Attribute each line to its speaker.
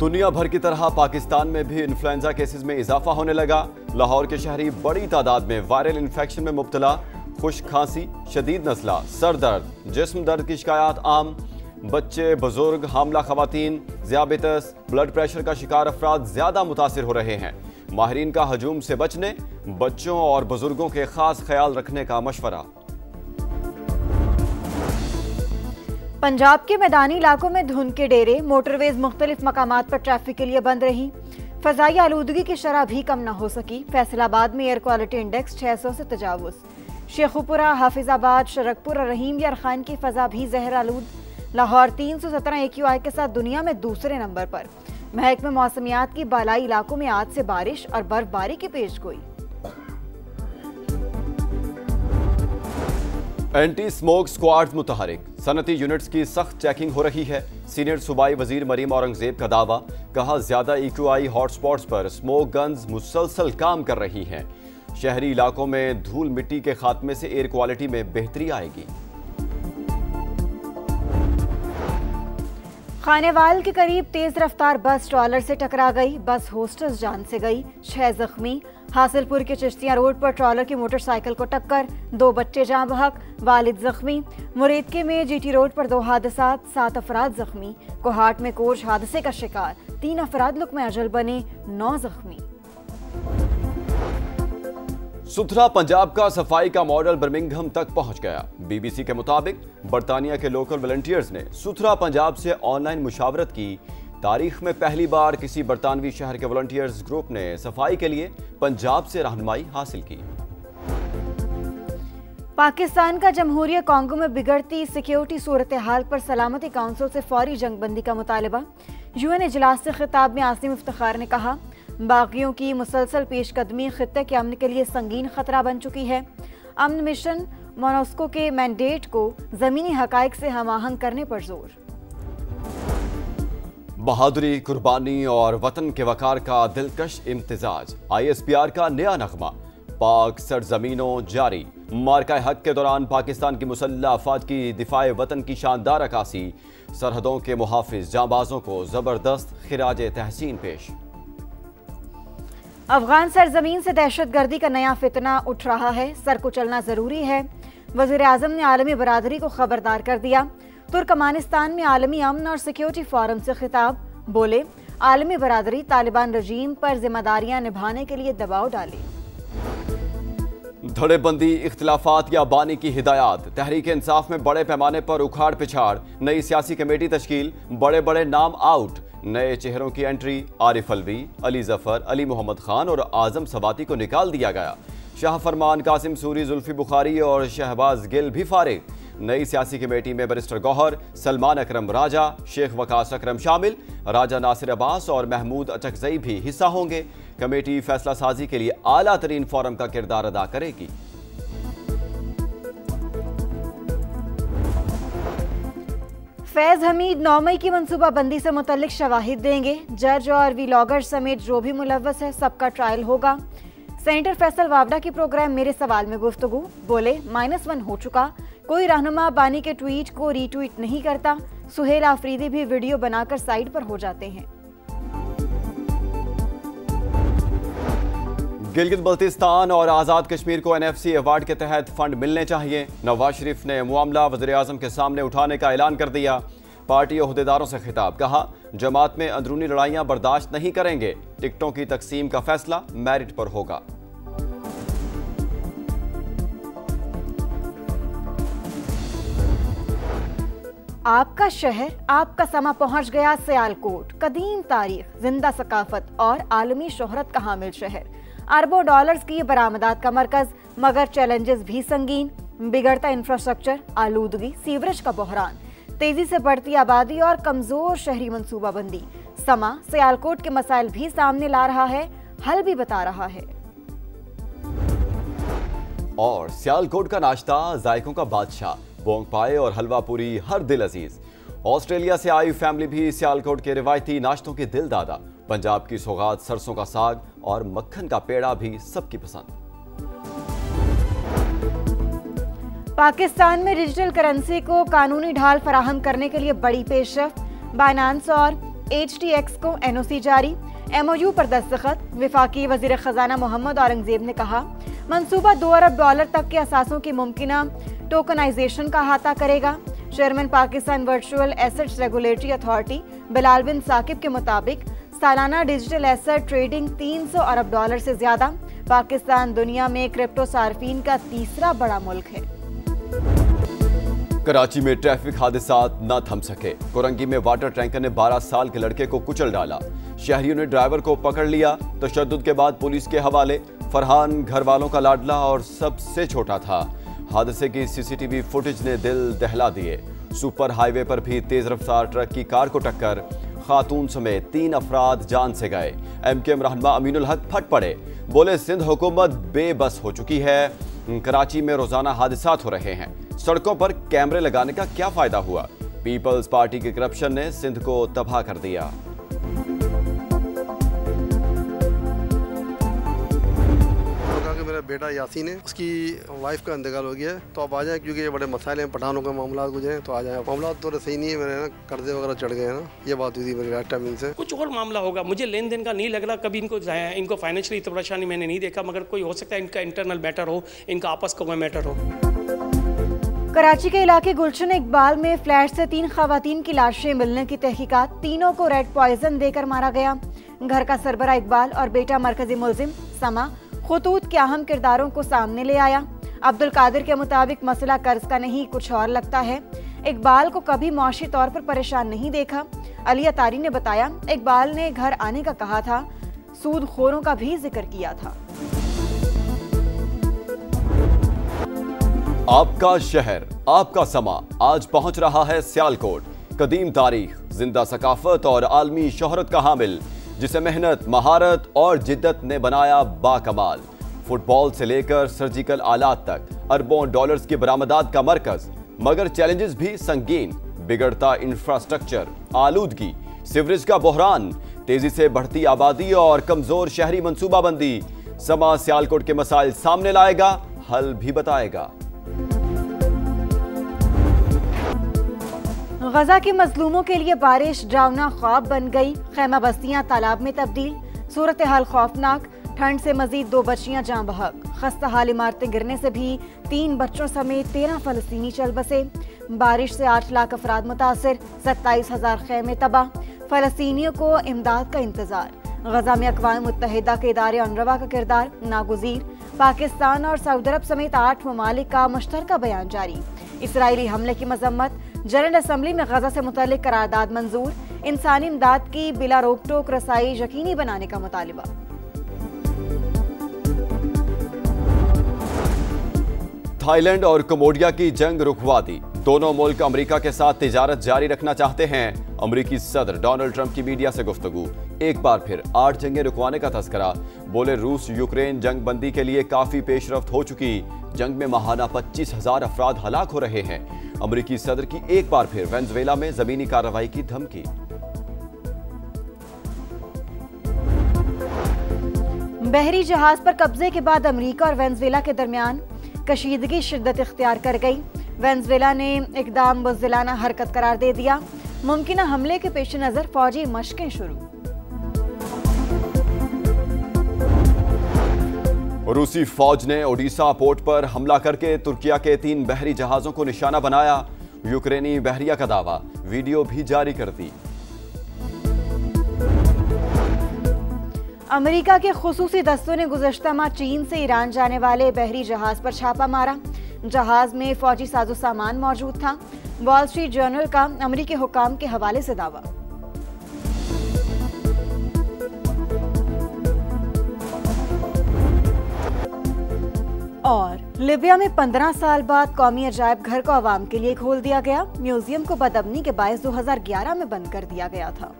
Speaker 1: दुनिया भर की तरह पाकिस्तान में भी इन्फ्लुएंजा केसेस में इजाफा होने लगा। लाहौर के शहरी बड़ी तादाद में वायरल इन्फेक्शन में मुब्तला। खुश्क खांसी, शदीद नज़ला, सर दर्द, जिस्म दर्द की शिकायत आम। बच्चे, बुजुर्ग, हामला खवातीन, ज़ियाबेतस, ब्लड प्रेशर का शिकार अफराद ज्यादा मुतासिर हो रहे हैं। माहिरीन का हजूम से बचने, बच्चों और बुजुर्गों के खास ख्याल रखने का मशवरा।
Speaker 2: पंजाब के मैदानी इलाकों में धुंध के डेरे, मोटरवेज मुख्तलिफ मकामात पर ट्रैफिक के लिए बंद रही। फजाई आलूदगी की शरह भी कम न हो सकी। फैसलाबाद में एयर क्वालिटी इंडेक्स 600 से तजावुज। शेखुपुरा, हाफिजाबाद, शरकपुर और रहीम यार खान की फजा भी जहर आलूद। लाहौर 317 AQI के साथ दुनिया में दूसरे नंबर पर। महकमे मौसमियात की बालाई इलाकों में आज से बारिश और बर्फबारी की पेशगोई।
Speaker 1: एंटी स्मोक स्क्वाड्स मुतहरिक, सनती यूनिट्स की सख्त चेकिंग हो रही है। सीनियर सूबाई वजीर मरीम औरंगजेब का दावा, कहा ज्यादा EQI हॉटस्पॉट्स पर स्मोक गन्स मुसलसल काम कर रही हैं। शहरी इलाकों में धूल मिट्टी के खात्मे से एयर क्वालिटी में बेहतरी आएगी।
Speaker 2: खानेवाल के करीब तेज रफ्तार बस ट्रॉलर से टकरा गई। बस होस्टस जान से गई, 6 जख्मी। हासिलपुर के चिश्तिया रोड पर ट्रॉलर की मोटरसाइकिल को टक्कर, 2 बच्चे जाँ बहक, वालिद जख्मी। मुरेदके में GT रोड पर 2 हादसात, 7 अफराद जख्मी। कोहाट में कोच हादसे का शिकार, 3 अफराद लुक़्मे अजल बने, 9 जख्मी।
Speaker 1: सुथरा पंजाब का सफाई का मॉडल बर्मिंघम तक पहुंच गया। BBC के मुताबिक बरतानिया के लोकल वॉलंटियर्स ने सुथरा पंजाब से ऑनलाइन मुशावरत की। तारीख में पहली बार किसी बरतानवी शहर के वॉलंटियर्स ग्रुप ने सफाई के लिए पंजाब से रहनुमाई हासिल की।
Speaker 2: पाकिस्तान का जमहूरिया कांगो में बिगड़ती सिक्योरिटी सूरत हाल पर सलामती काउंसिल से फौरी जंगबंदी का मुतालबा। UN इजलास से खिताब में आसिम इफ्तिखार ने कहा, बागियों की मुसलसल पेशकदमी खित्ते के अमन के लिए संगीन खतरा बन चुकी है। अमन मिशन मोनस्को के मैंडेट को जमीनी हकाइक से हमाहंग करने पर जोर।
Speaker 1: बहादुरी, कुर्बानी और वतन के वकार का दिलकश इम्तिजाज। ISPR का नया नगमा, पाक सरजमीनों जारी। मार्का हक के दौरान पाकिस्तान की मुसल्लह अफवाज की दिफाए वतन की शानदार अक्कासी। सरहदों के मुहाफिज जांबाजों को जबरदस्त खिराज तहसीन पेश।
Speaker 2: अफगान सरजमीन से दहशतगर्दी का नया फितना उठ रहा है, सर कुचलना जरूरी है। वज़ीर आज़म ने आलमी बरादरी को खबरदार कर दिया। तुर्कमानिस्तान में आलमी अमन और सिक्योरिटी फोरम से खिताब, बोले आलमी बरादरी तालिबान रजीम पर जिम्मेदारियां निभाने के लिए दबाव डाले।
Speaker 1: धड़ेबंदी, इख्तिलाफात या बानी की हिदायत। तहरीक इंसाफ में बड़े पैमाने पर उखाड़ पिछाड़, नई सियासी कमेटी तश्कील, बड़े बड़े नाम आउट। नए चेहरों की एंट्री, आरिफ अलवी, अली जफर, अली मोहम्मद खान और आजम सवाती को निकाल दिया गया। शाह फरमान, कासिम सूरी, जुल्फी बुखारी और शहबाज गिल भी फारिग। नई सियासी कमेटी में बैरिस्टर गौहर, सलमान अकरम राजा, शेख वकास अकरम शामिल। राजा नासिर अब्बास और महमूद अचकजई भी हिस्सा होंगे। कमेटी फैसला साजी के लिए आला तरीन फोरम का किरदार अदा करेगी।
Speaker 2: फैज हमीद 9 मई की मनसूबाबंदी से मुतल्लिक शवाहिद देंगे। जज और वीलॉगर समेत जो भी मुलव्वस है सबका ट्रायल होगा। सेनेटर फैसल वावडा की प्रोग्राम मेरे सवाल में गुफ्तगू, बोले -1 हो चुका, कोई रहनुमा बानी के ट्वीट को रीट्वीट नहीं करता। सुहेल आफरीदी भी वीडियो बनाकर साइड पर हो जाते हैं।
Speaker 1: गिलगित बल्तिस्तान और आज़ाद कश्मीर को NFC अवार्ड के तहत फंड मिलने चाहिए। नवाज शरीफ ने मामला वज़ीर आज़म के सामने उठाने का ऐलान कर दिया। पार्टी ओहदेदारों से खिताब, कहा जमात में अंदरूनी लड़ाइयां बर्दाश्त नहीं करेंगे। टिकटों की तकसीम का फैसला मेरिट पर होगा।
Speaker 2: आपका शहर, आपका समा पहुंच गया सियालकोट। कदीम तारीख, जिंदा सकाफत और आलमी शोहरत का हामिल शहर। अरबों डॉलर्स की बरामदात का मरकज, मगर चैलेंजेस भी संगीन। बिगड़ता इंफ्रास्ट्रक्चर, आलूदगी, सीवरेज का बहरान, तेजी से बढ़ती आबादी और कमजोर शहरी मनसूबाबंदी। समा सियालकोट के मसाइल भी सामने ला रहा है, हल भी बता रहा है।
Speaker 1: और सियालकोट का नाश्ता जायकों का बादशाह, बोंग पाए और हलवा पूरी हर दिल अजीज। ऑस्ट्रेलिया से आई फैमिली भी सियालकोट के रिवायती नाश्तों के दिल दादा। पंजाब की सौगात, सरसों का साग और मक्खन का पेड़ा भी सबकी पसंद।
Speaker 2: पाकिस्तान में डिजिटल करेंसी को कानूनी ढाल फराहम करने के लिए बड़ी पेशरफ। बाइनेंस और HTX को NOC जारी, MOU पर दस्तखत। वफाकी वजीर खजाना मोहम्मद औरंगजेब ने कहा मंसूबा $2 अरब तक के असासों की मुमकिना टोकनाइजेशन का अहाता करेगा। Chairman Pakistan virtual assets regulatory authority Bilal bin Saqib के मुताबिक सालाना डिजिटल एसेट ट्रेडिंग $300 अरब से ज्यादा। पाकिस्तान दुनिया में क्रिप्टो सार्फिन का तीसरा बड़ा मुल्क है।
Speaker 1: कराची में ट्रैफिक हादसात न थम सके। कोरंगी में वाटर टैंकर ने 12 साल के लड़के को कुचल डाला। शहरियों ने ड्राइवर को पकड़ लिया। तशद्दुद के बाद पुलिस के हवाले। फरहान घर वालों का लाडला और सबसे छोटा था। हादसे की CCTV फुटेज ने दिल दहला दिए। सुपर हाईवे पर भी तेज रफ्तार ट्रक की कार को टक्कर, खातून समेत 3 अफराद जान से गए। MKM रहनुमा अमीनुल हक फट पड़े, बोले सिंध हुकूमत बेबस हो चुकी है। कराची में रोजाना हादसात हो रहे हैं, सड़कों पर कैमरे लगाने का क्या फायदा हुआ। पीपल्स पार्टी के करप्शन ने सिंध को तबाह कर दिया।
Speaker 3: मेरा बेटा यासीन है, उसकी वाइफ का इंतकाल हो गया है, तो अब आ जाए क्योंकि ये बड़े मसाइल हैं, पठानों के मामला गुजरे तो आ जाए। मामला तो सही नहीं है, मेरे ना कर्जे वगैरह चढ़ गए हैं ना, ये बात हुई थी मेरे लास्ट टाइम इनसे।
Speaker 4: कुछ और मामला होगा, मुझे लेन देन का नहीं लग रहा। कभी इनको फाइनेंशियली इतना परेशानी मैंने नहीं देखा, मगर कोई हो सकता है इनका इंटरनल मैटर हो, इनका आपस का कोई मैटर हो।
Speaker 2: कराची के इलाके गुलशन इकबाल में फ्लैट से 3 खवातीन की लाशें मिलने की तहकीकात। तीनों को रेड पॉइजन देकर मारा गया। घर का सरबरा इकबाल और बेटा मरकजी मुलजिम समा खुतूत के अहम किरदारों को सामने ले आया। अब्दुल कादिर के मुताबिक मसला कर्ज का नहीं कुछ और लगता है। इकबाल को कभी मुआशी तौर पर परेशान नहीं देखा। अली अतारी ने बताया इकबाल ने घर आने का कहा था, सूदखोरों का भी जिक्र किया था।
Speaker 1: आपका शहर, आपका समा आज पहुंच रहा है सियालकोट। कदीम तारीख, जिंदा सकाफत और आलमी शोहरत का हामिल, जिसे मेहनत, महारत और जिद्दत ने बनाया बाकमाल। फुटबॉल से लेकर सर्जिकल आलात तक अरबों डॉलर्स की बरामदात का मरकज, मगर चैलेंजेस भी संगीन। बिगड़ता इंफ्रास्ट्रक्चर, आलूदगी, सीवरेज का बहरान, तेजी से बढ़ती आबादी और कमजोर शहरी मंसूबाबंदी। समा सियालकोट के मसाइल सामने लाएगा, हल भी बताएगा।
Speaker 2: गजा के मजलूमों के लिए बारिश डरावना ख्वाब बन गई। खैमा बस्तियां तालाब में तब्दील, सूरत हाल खौफनाक। ठंड से मजीद 2 बच्चियां जान बहक। खस्ता हाल इमारतें गिरने से भी 3 बच्चों समेत 13 फलस्तीनी चल बसे। बारिश से 8 लाख अफराद मुतासिर, 27,000 खैमे तबाह। फलस्तीनियों को इमदाद का इंतजार। गजा में अक़वाम मुत्तहिदा के इदारे UNRWA का किरदार नागुज़ीर। पाकिस्तान और सऊदी अरब समेत 8 ममालिक का मुश्तरका बयान जारी। इसराइली हमले की मजम्मत। जनरल असम्बली में गजा से मुतल्लिक करारदाद मंजूर। इंसानी इमदाद की बिला रोक टोक रसाई यकीनी बनाने का मुतालिबा।
Speaker 1: थाईलैंड और कम्बोडिया की जंग रुकवा दी। दोनों मुल्क अमेरिका के साथ तिजारत जारी रखना चाहते हैं। अमेरिकी सदर डोनाल्ड ट्रंप की मीडिया से गुफ्तगू। एक बार फिर 8 जंगें रुकवाने का तस्करा। बोले रूस यूक्रेन जंग बंदी के लिए काफी पेशरफ्त हो चुकी। जंग में माहाना 25,000 अफराद हलाक हो रहे हैं। अमेरिकी सदर की एक बार फिर वेनेजुएला में जमीनी कार्रवाई की धमकी।
Speaker 2: बहरी जहाज पर कब्जे के बाद अमेरिका और वेनेजुएला के दरमियान कशीदगी शिद्दत इख्तियार कर गई। वेनेजुएला ने इकदाम बुज़दिलाना हरकत करार दे दिया। मुमकिना हमले के पेश नजर फौजी मशकें शुरू।
Speaker 1: रूसी फौज ने ओडिशा पोर्ट पर हमला करके तुर्किया के 3 बहरी जहाजों को निशाना बनाया। यूक्रेनी बहरिया का दावा, वीडियो भी जारी कर दी।
Speaker 2: अमेरिका के खुसूसी दस्तों ने गुज़श्ता माह चीन से ईरान जाने वाले बहरी जहाज पर छापा मारा। जहाज में फौजी साजो सामान मौजूद था। वॉल स्ट्रीट जर्नल का अमेरिकी हुकाम के हवाले से दावा। और लीबिया में 15 साल बाद कौमी अजायब घर को आवाम के लिए खोल दिया गया। म्यूजियम को बदअमनी के बायस 2011 में बंद कर दिया गया था।